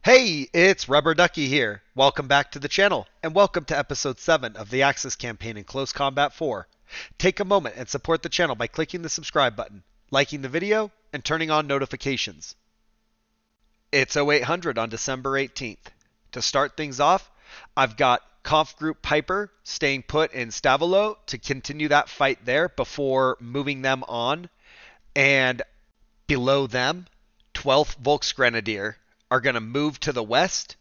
Hey, it's Rubber Ducky here. Welcome back to the channel, and welcome to episode 7 of the Axis campaign in Close Combat 4. Take a moment and support the channel by clicking the subscribe button, liking the video, and turning on notifications. It's 0800 on December 18th. To start things off, I've got Conf Group Piper staying put in Stavelot to continue that fight there before moving them on, and below them, 12th Volksgrenadier are going to move to the west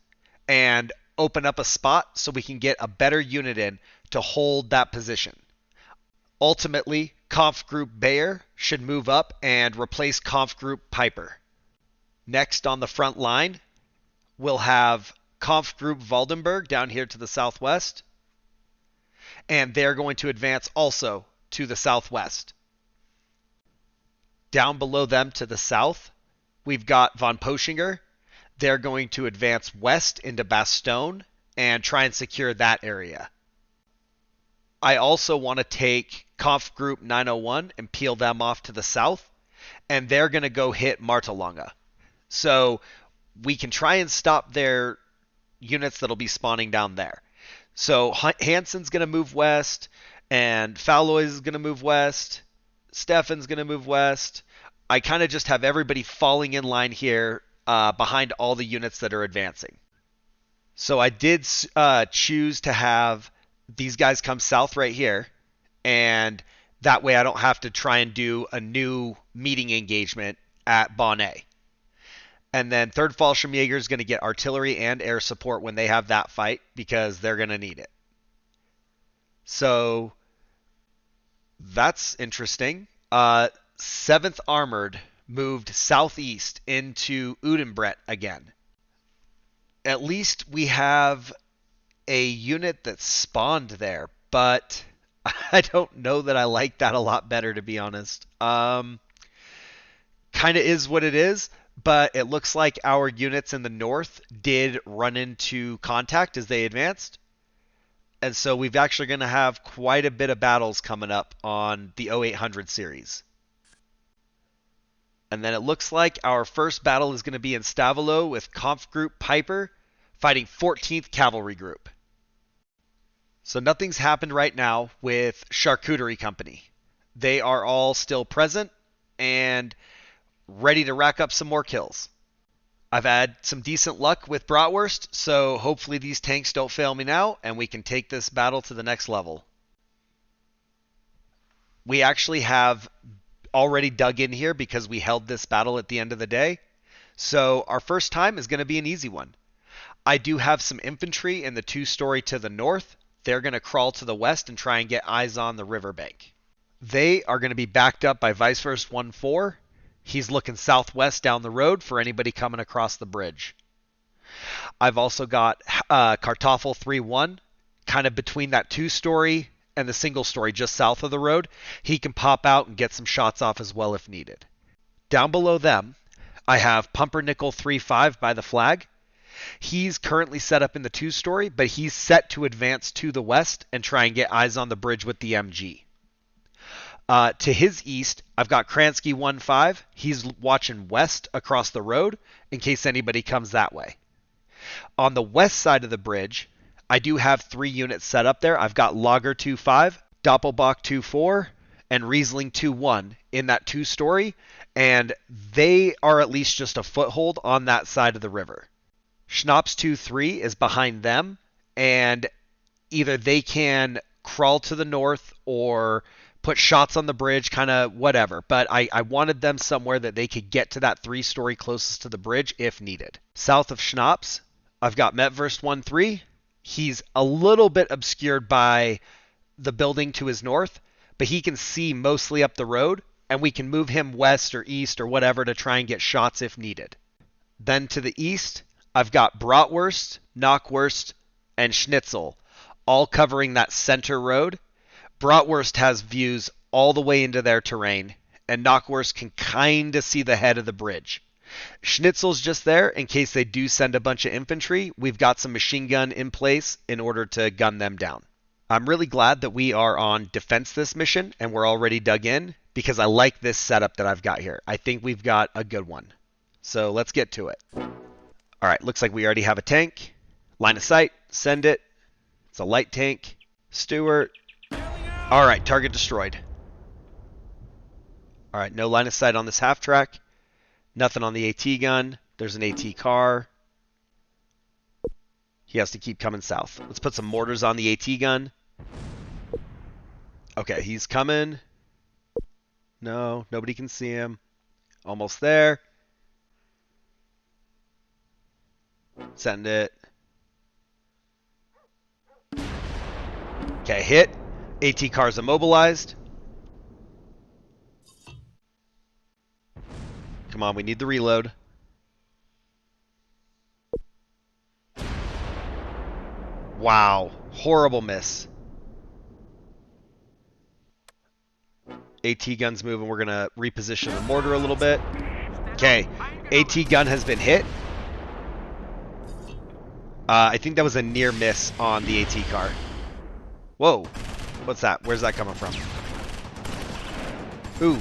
and open up a spot so we can get a better unit in to hold that position. Ultimately, Conf Group Bayer should move up and replace Conf Group Piper. Next on the front line, we'll have Conf Group Valdenberg down here to the southwest, and they're going to advance also to the southwest. Down below them to the south, we've got von Poschinger. They're going to advance west into Bastogne and try and secure that area. I also want to take Conf Group 901 and peel them off to the south, and they're going to go hit Martelange. So we can try and stop their units that'll be spawning down there. So Hansen's going to move west, and Falloy is going to move west. Stefan's going to move west. I kind of just have everybody falling in line here behind all the units that are advancing. So I did choose to have these guys come south right here, and that way I don't have to try and do a new meeting engagement at Bonnet. And then 3rd Fallschirmjäger is going to get artillery and air support when they have that fight because they're going to need it. So that's interesting. 7th Armored moved southeast into Udenbrett again. At least we have a unit that spawned there, but I don't know that I like that a lot better, to be honest. Kind of is what it is, but it looks like our units in the north did run into contact as they advanced. And so we've actually going to have quite a bit of battles coming up on the 0800 series. And then it looks like our first battle is going to be in Stavelot with Conf Group Piper fighting 14th Cavalry Group. So nothing's happened right now with Charcuterie Company. They are all still present and ready to rack up some more kills. I've had some decent luck with Bratwurst, so hopefully these tanks don't fail me now and we can take this battle to the next level. We actually have already dug in here because we held this battle at the end of the day. So our first time is going to be an easy one. I do have some infantry in the 2-story to the north. They're going to crawl to the west and try and get eyes on the riverbank. They are going to be backed up by Vice-First 1-4. He's looking southwest down the road for anybody coming across the bridge. I've also got Kartoffel 3-1 kind of between that 2-story and the single story just south of the road. He can pop out and get some shots off as well if needed. Down below them, I have Pumpernickel 3-5 by the flag. He's currently set up in the 2-story, but he's set to advance to the west and try and get eyes on the bridge with the MG. To his east, I've got Kransky 1-5. He's watching west across the road in case anybody comes that way. On the west side of the bridge, I do have 3 units set up there. I've got Lager 2-5, Doppelbock 2-4, and Riesling 2-1 in that 2-story, and they are at least just a foothold on that side of the river. Schnapps 2-3 is behind them, and either they can crawl to the north or put shots on the bridge, kind of whatever, but I wanted them somewhere that they could get to that 3-story closest to the bridge if needed. South of Schnapps, I've got Metwurst 1-3. He's a little bit obscured by the building to his north, but he can see mostly up the road, and we can move him west or east or whatever to try and get shots if needed. Then to the east, I've got Bratwurst, Knockwurst, and Schnitzel, all covering that center road. Bratwurst has views all the way into their terrain, and Knockwurst can kind of see the head of the bridge. Schnitzel's just there in case they do send a bunch of infantry. We've got some machine gun in place in order to gun them down. I'm really glad that we are on defense this mission and we're already dug in because I like this setup that I've got here. I think we've got a good one. So let's get to it. All right, looks like we already have a tank. Line of sight, send it. It's a light tank. Stewart. All right, target destroyed. All right, no line of sight on this half track. Nothing on the AT gun. There's an AT car. He has to keep coming south. Let's put some mortars on the AT gun. Okay, he's coming. No, nobody can see him. Almost there. Send it. Okay, hit. AT car's immobilized. Come on, we need the reload. Wow, horrible miss. AT gun's moving. We're going to reposition the mortar a little bit. Okay, AT gun has been hit. I think that was a near miss on the AT car. Whoa, what's that? Where's that coming from? Ooh,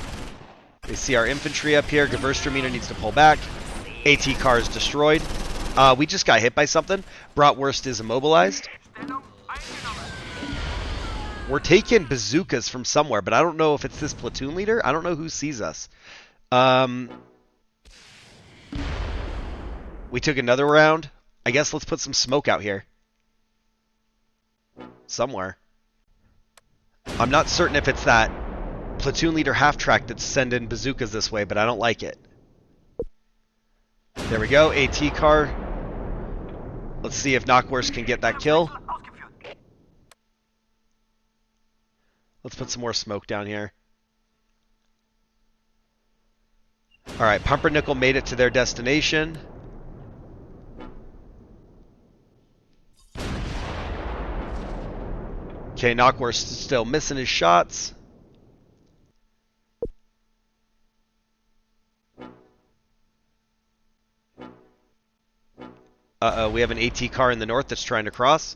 they see our infantry up here. Gewürztraminer needs to pull back. AT car is destroyed. We just got hit by something. Bratwurst is immobilized. We're taking bazookas from somewhere, but I don't know if it's this platoon leader. I don't know who sees us. We took another round. I guess let's put some smoke out here. Somewhere. I'm not certain if it's that platoon leader half-track that's sending bazookas this way, but I don't like it. There we go. AT car. Let's see if Knockwurst can get that kill. Let's put some more smoke down here. Alright, Pumpernickel made it to their destination. Okay, Knockwurst is still missing his shots. Uh-oh, we have an AT car in the north that's trying to cross.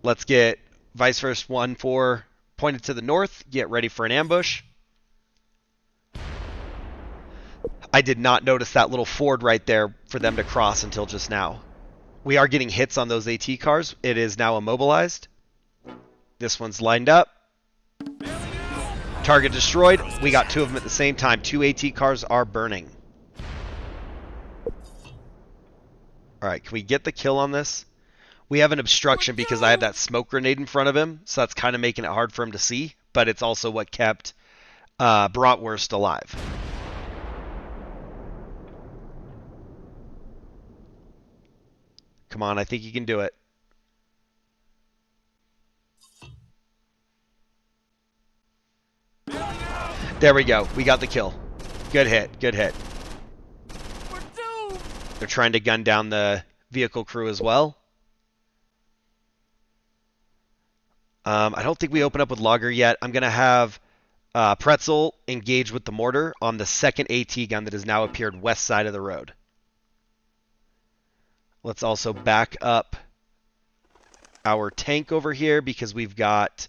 Let's get Vice Versa 1-4 pointed to the north. Get ready for an ambush. I did not notice that little ford right there for them to cross until just now. We are getting hits on those AT cars. It is now immobilized. This one's lined up. Target destroyed. We got two of them at the same time. Two AT cars are burning. Alright, can we get the kill on this? We have an obstruction because I have that smoke grenade in front of him, so that's kind of making it hard for him to see, but it's also what kept Bratwurst alive. Come on, I think you can do it. There we go. We got the kill. Good hit. Good hit. They're trying to gun down the vehicle crew as well. I don't think we open up with Logger yet. I'm going to have Pretzel engage with the mortar on the second AT gun that has now appeared west side of the road. Let's also back up our tank over here because we've got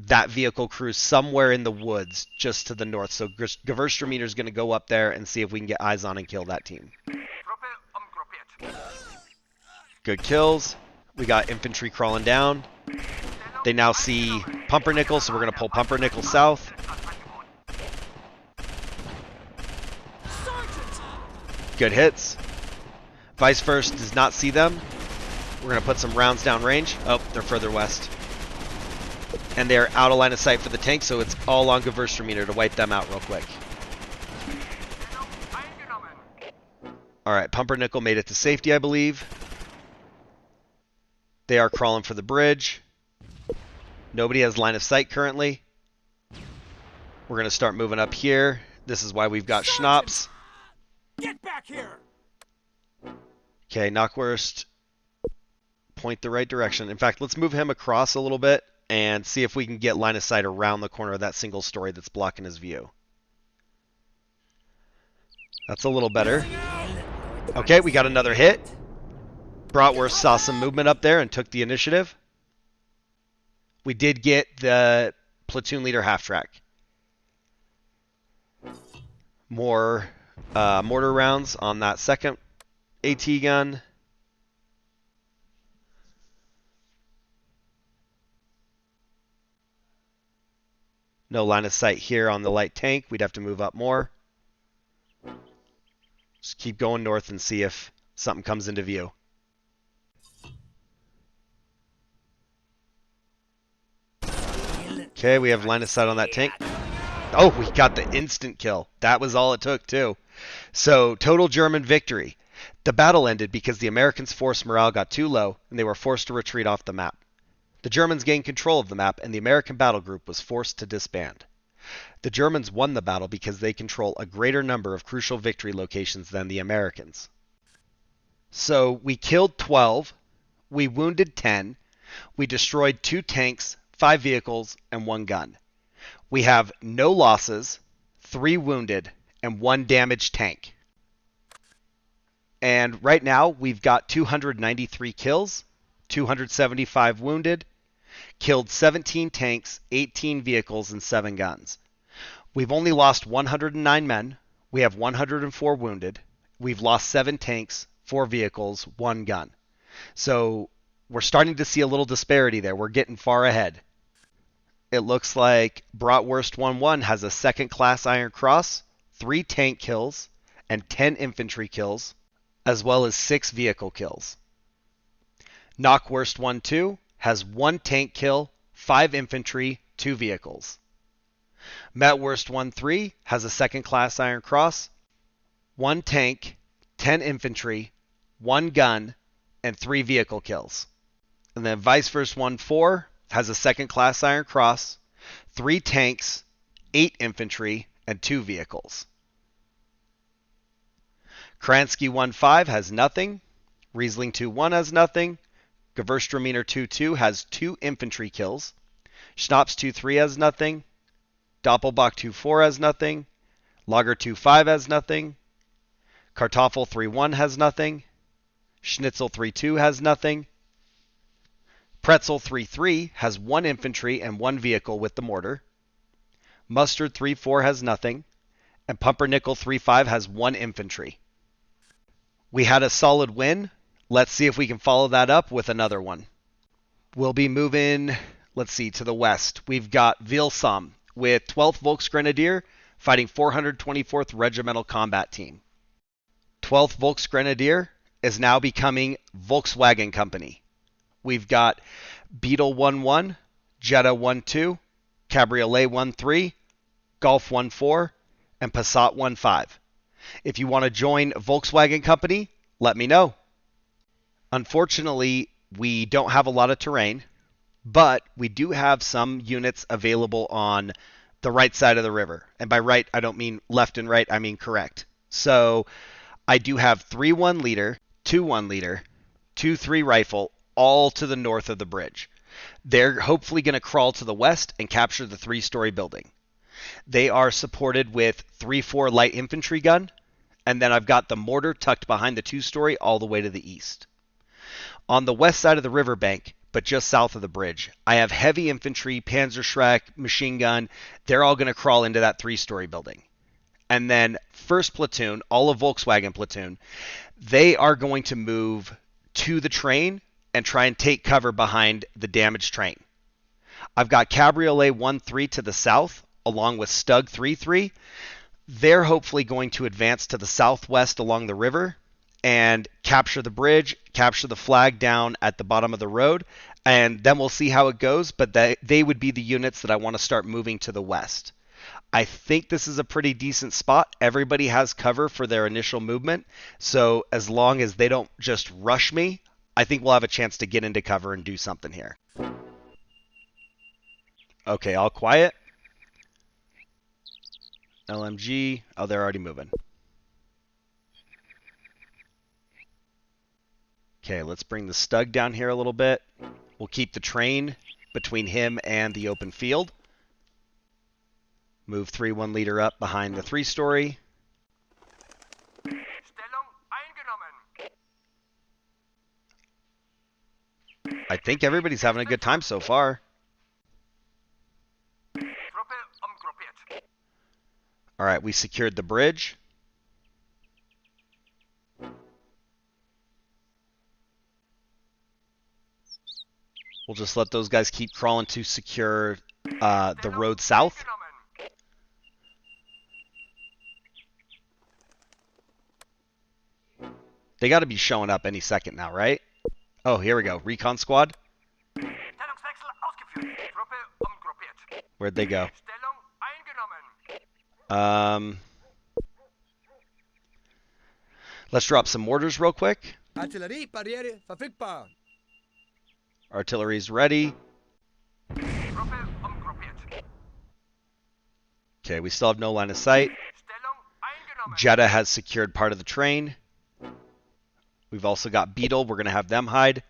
that vehicle crew somewhere in the woods just to the north. So Gewürztraminer is going to go up there and see if we can get eyes on and kill that team. Good kills. We got infantry crawling down. They now see Pumpernickel, so we're going to pull Pumpernickel south. Good hits. Vice Versa does not see them. We're going to put some rounds down range. Oh, they're further west. And they're out of line of sight for the tank, so it's all on Gewürztraminer to wipe them out real quick. Alright, Pumpernickel made it to safety, I believe. They are crawling for the bridge. Nobody has line of sight currently. We're going to start moving up here. This is why we've got Schnapps. Get back here! Okay, Knockwurst. Point the right direction. In fact, let's move him across a little bit and see if we can get line of sight around the corner of that single story that's blocking his view. That's a little better. Okay, we got another hit. Bratwurst saw some movement up there and took the initiative. We did get the platoon leader half-track. More mortar rounds on that second AT gun. No line of sight here on the light tank. We'd have to move up more. Just keep going north and see if something comes into view. Okay, we have line of sight on that tank. Oh, we got the instant kill. That was all it took, too. So, total German victory. The battle ended because the Americans' force morale got too low and they were forced to retreat off the map. The Germans gained control of the map and the American battle group was forced to disband. The Germans won the battle because they control a greater number of crucial victory locations than the Americans. So, we killed 12, we wounded 10, we destroyed 2 tanks, 5 vehicles, and 1 gun. We have no losses, 3 wounded, and 1 damaged tank. And right now, we've got 293 kills, 275 wounded, killed 17 tanks, 18 vehicles, and 7 guns. We've only lost 109 men. We have 104 wounded. We've lost 7 tanks, 4 vehicles, 1 gun. So we're starting to see a little disparity there. We're getting far ahead. It looks like Bratwurst 1-1 has a 2nd class Iron Cross, 3 tank kills, and 10 infantry kills, as well as 6 vehicle kills. Knockwurst 1-2 has 1 tank kill, 5 infantry, 2 vehicles. Metwurst 1-3 has a 2nd class Iron Cross, 1 tank, 10 infantry, 1 gun, and 3 vehicle kills. And then Weisswurst 1-4 has a 2nd class Iron Cross, 3 tanks, 8 infantry, and 2 vehicles. Kransky 1-5 has nothing. Riesling 2-1 has nothing. Gewürztraminer 2-2 has 2 infantry kills. Schnaps 2-3 has nothing. Doppelbock 2-4 has nothing. Lager 2-5 has nothing. Kartoffel 3-1 has nothing. Schnitzel 3-2 has nothing. Pretzel 3-3 has 1 infantry and 1 vehicle with the mortar. Mustard 3-4 has nothing. And Pumpernickel 3-5 has 1 infantry. We had a solid win. Let's see if we can follow that up with another one. We'll be moving, let's see, to the west. We've got Vielsalm with 12th Volksgrenadier fighting 424th Regimental Combat Team. 12th Volksgrenadier is now becoming Volkswagen Company. We've got Beetle 1-1, Jetta 1-2, Cabriolet 1-3, Golf 1-4, and Passat 1-5. If you want to join Volkswagen Company, let me know. Unfortunately, we don't have a lot of terrain, but we do have some units available on the right side of the river. And by right, I don't mean left and right, I mean correct. So I do have 3 1-liter, 2 1-liter, 2 3 rifle, all to the north of the bridge. They're hopefully going to crawl to the west and capture the 3-story building. They are supported with 3-4 light infantry gun, and then I've got the mortar tucked behind the 2-story all the way to the east. On the west side of the riverbank, but just south of the bridge, I have heavy infantry, Panzerschreck, machine gun. They're all going to crawl into that 3-story building. And then 1st platoon, all of Volkswagen platoon, they are going to move to the train and try and take cover behind the damaged train. I've got Cabriolet 1-3 to the south, along with Stug 3-3. They're hopefully going to advance to the southwest along the river and capture the bridge, capture the flag down at the bottom of the road, and then we'll see how it goes, but they would be the units that I want to start moving to the west. I think this is a pretty decent spot. Everybody has cover for their initial movement, so as long as they don't just rush me, I think we'll have a chance to get into cover and do something here. Okay, all quiet. LMG. Oh, they're already moving. Okay, let's bring the Stug down here a little bit. We'll keep the train between him and the open field. Move 3 1-liter up behind the 3-story. I think everybody's having a good time so far. All right, we secured the bridge. We'll just let those guys keep crawling to secure the road south. They got to be showing up any second now, right? Oh, here we go. Recon squad. Where'd they go? Let's drop some mortars real quick. Artillery's ready. Okay, we still have no line of sight. Jetta has secured part of the train. We've also got Beetle. We're going to have them hide.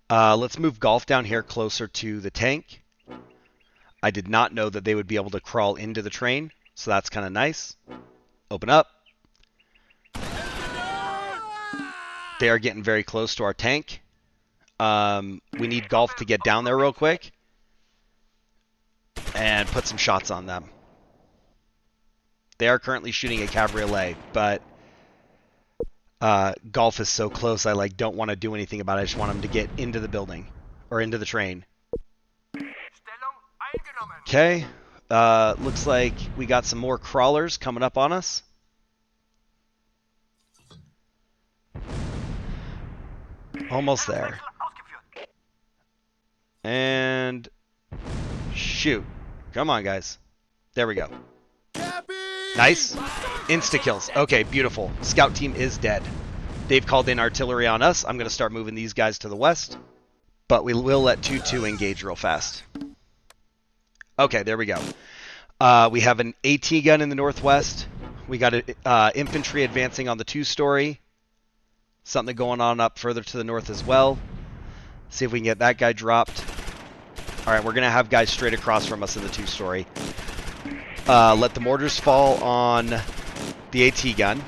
Let's move Golf down here closer to the tank. I did not know that they would be able to crawl into the train, so that's kind of nice. Open up. They are getting very close to our tank. We need Golf to get down there real quick and put some shots on them. They are currently shooting a cabriolet, but Golf is so close I don't want to do anything about it. I just want him to get into the building or into the train. Okay, looks like we got some more crawlers coming up on us. Almost there. And shoot. Come on, guys. There we go. Nice. Insta-kills. Okay, beautiful. Scout team is dead. They've called in artillery on us. I'm going to start moving these guys to the west. But we will let 2-2 engage real fast. Okay, there we go. We have an AT gun in the northwest. We got infantry advancing on the 2-story. Something going on up further to the north as well. See if we can get that guy dropped. All right, we're going to have guys straight across from us in the 2-story. Let the mortars fall on the AT gun.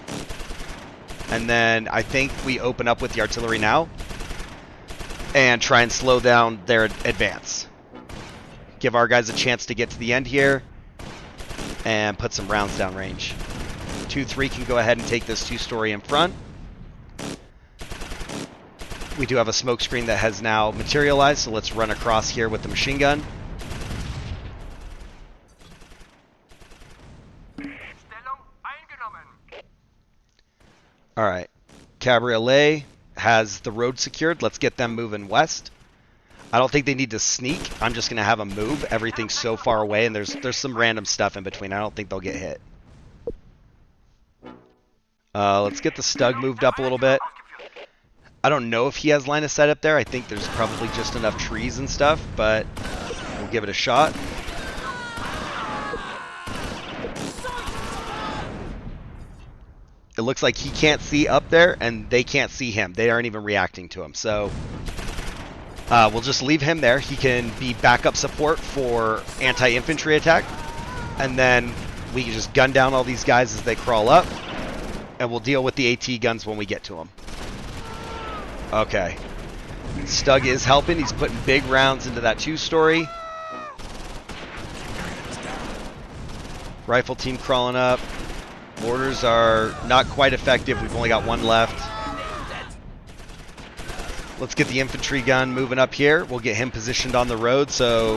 And then I think we open up with the artillery now and try and slow down their advance. Give our guys a chance to get to the end here and put some rounds down range. 2-3 can go ahead and take this 2-story in front. We do have a smoke screen that has now materialized, so let's run across here with the machine gun. Alright, Cabriolet has the road secured. Let's get them moving west. I don't think they need to sneak. I'm just going to have them move. Everything's so far away, and there's some random stuff in between. I don't think they'll get hit. Let's get the Stug moved up a little bit. I don't know if he has line of sight up there. I think there's probably just enough trees and stuff, but we'll give it a shot. It looks like he can't see up there, and they can't see him. They aren't even reacting to him. So we'll just leave him there. He can be backup support for anti-infantry attack. And then we can just gun down all these guys as they crawl up. And we'll deal with the AT guns when we get to them. Okay. Stug is helping. He's putting big rounds into that 2-story. Rifle team crawling up. Mortars are not quite effective. We've only got one left. Let's get the infantry gun moving up here. We'll get him positioned on the road, so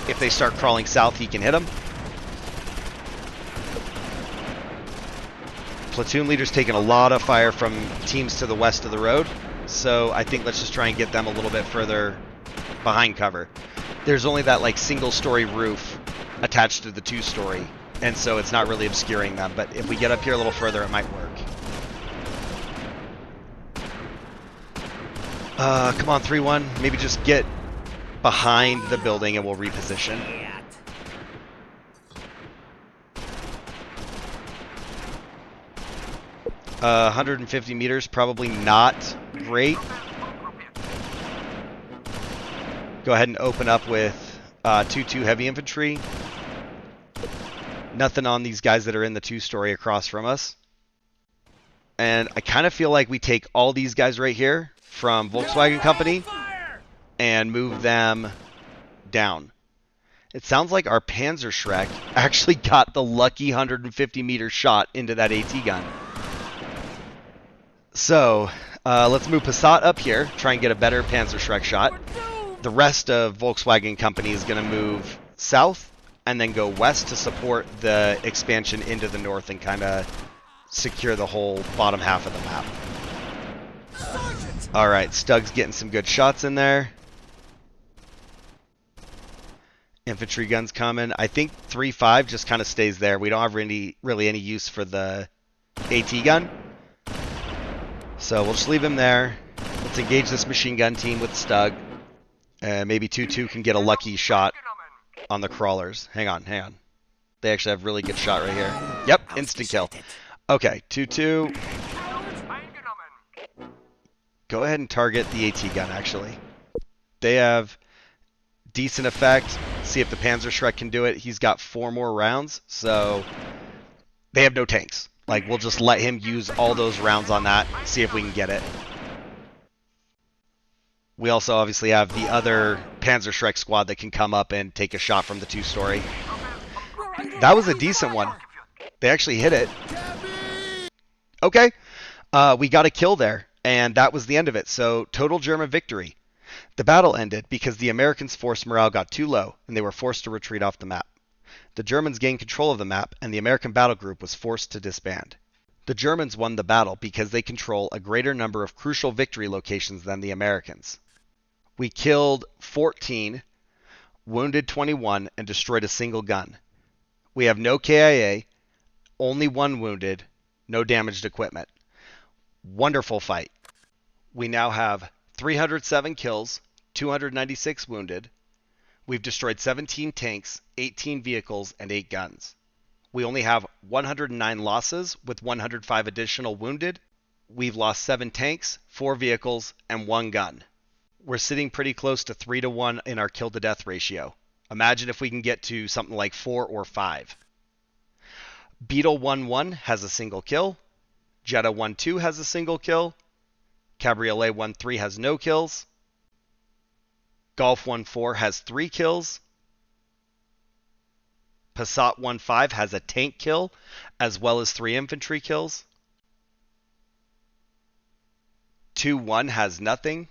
if they start crawling south, he can hit them. Platoon leader's taking a lot of fire from teams to the west of the road, so I think let's just try and get them a little bit further behind cover. There's only that single-story roof attached to the 2-story, and so it's not really obscuring them, but if we get up here a little further, it might work. Come on, 3-1. Maybe just get behind the building and we'll reposition. 150 meters, probably not great. Go ahead and open up with 2-2 heavy infantry. Nothing on these guys that are in the 2-story across from us. And I kind of feel like we take all these guys right here from Volkswagen Company and move them down. It sounds like our Panzerschreck actually got the lucky 150 meter shot into that AT gun. So let's move Passat up here, try and get a better Panzerschreck shot. The rest of Volkswagen Company is going to move south and then go west to support the expansion into the north and kind of secure the whole bottom half of the map. All right, Stug's getting some good shots in there. Infantry guns coming. I think 3-5 just kind of stays there. We don't have really any use for the AT gun. So we'll just leave him there. Let's engage this machine gun team with Stug. Maybe 2-2 can get a lucky shot on the crawlers. Hang on. They actually have really good shot right here. Yep, instant kill. Okay, 2-2. Go ahead and target the AT gun, actually. They have decent effect. See if the Panzerschreck can do it. He's got 4 more rounds, so they have no tanks. Like, we'll just let him use all those rounds on that, see if we can get it. We also obviously have the other Panzerschreck squad that can come up and take a shot from the 2-story. That was a decent one. They actually hit it. Okay. We got a kill there, and that was the end of it. So, total German victory. The battle ended because the Americans' force morale got too low, and they were forced to retreat off the map. The Germans gained control of the map, and the American battle group was forced to disband. The Germans won the battle because they control a greater number of crucial victory locations than the Americans. We killed 14, wounded 21, and destroyed a single gun. We have no KIA, only 1 wounded, no damaged equipment. Wonderful fight. We now have 307 kills, 296 wounded. We've destroyed 17 tanks, 18 vehicles, and 8 guns. We only have 109 losses with 105 additional wounded. We've lost 7 tanks, 4 vehicles, and 1 gun. We're sitting pretty close to 3-1 in our kill to death ratio. Imagine if we can get to something like 4 or 5. Beetle 1-1 has a single kill. Jetta 1-2 has a single kill. Cabriolet 1-3 has no kills. Golf 1-4 has 3 kills. Passat 1-5 has a tank kill, as well as 3 infantry kills. 2-1 has nothing.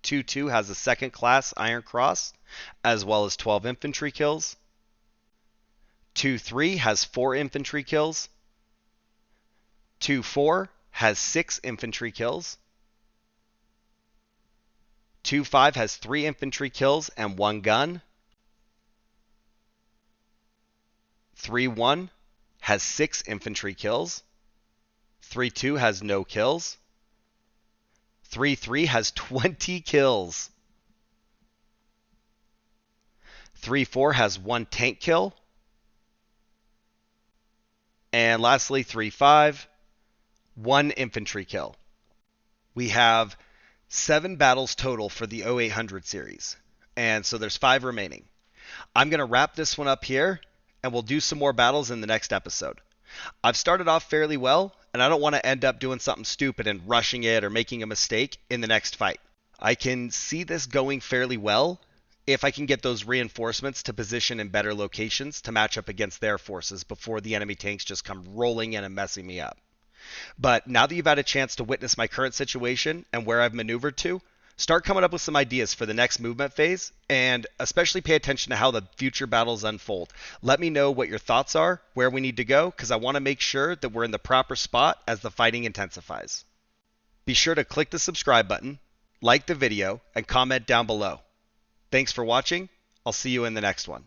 2-2 has a second class Iron Cross, as well as 12 infantry kills. 2-3 has 4 infantry kills. 2-4 has 6 infantry kills. 2-5 has 3 infantry kills and 1 gun. 3-1 has 6 infantry kills. 3-2 has no kills. 3-3 has 20 kills. 3-4 has 1 tank kill. And lastly, 3-5, 1 infantry kill. We have 7 battles total for the 0800 series. And so there's 5 remaining. I'm going to wrap this one up here, and we'll do some more battles in the next episode. I've started off fairly well, and I don't want to end up doing something stupid and rushing it or making a mistake in the next fight. I can see this going fairly well if I can get those reinforcements to position in better locations to match up against their forces before the enemy tanks just come rolling in and messing me up. But now that you've had a chance to witness my current situation and where I've maneuvered to, start coming up with some ideas for the next movement phase, and especially pay attention to how the future battles unfold. Let me know what your thoughts are, where we need to go, because I want to make sure that we're in the proper spot as the fighting intensifies. Be sure to click the subscribe button, like the video, and comment down below. Thanks for watching. I'll see you in the next one.